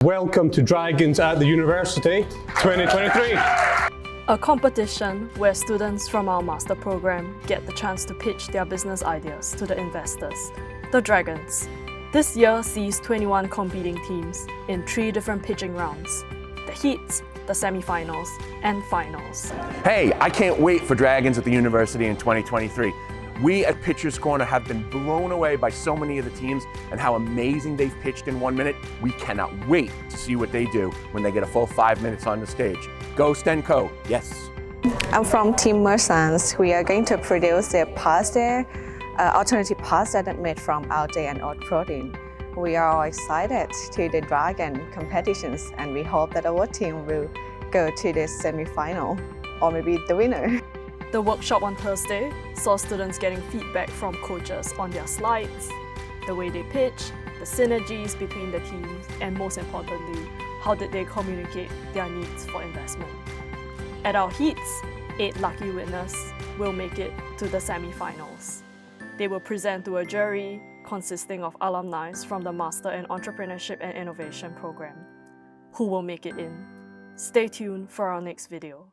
Welcome to Dragons at the University 2023. A competition where students from our master program get the chance to pitch their business ideas to the investors, the Dragons. This year sees 21 competing teams in 3 different pitching rounds: the heats, the semi-finals, and finals. Hey, I can't wait for Dragons at the University in 2023. We at Pitcher's Corner have been blown away by so many of the teams and how amazing they've pitched in 1 minute. We cannot wait to see what they do when they get a full 5 minutes on the stage. Go Stenco, yes. I'm from Team Mersans. We are going to produce a pasta, alternative pasta that made from algae and oat protein. We are all excited to the Dragon competitions, and we hope that our team will go to the semi-final or maybe the winner. The workshop on Thursday saw students getting feedback from coaches on their slides, the way they pitch, the synergies between the teams, and most importantly, how did they communicate their needs for investment. At our heats, 8 lucky winners will make it to the semi-finals. They will present to a jury consisting of alumni from the Master in Entrepreneurship and Innovation program. Who will make it in? Stay tuned for our next video.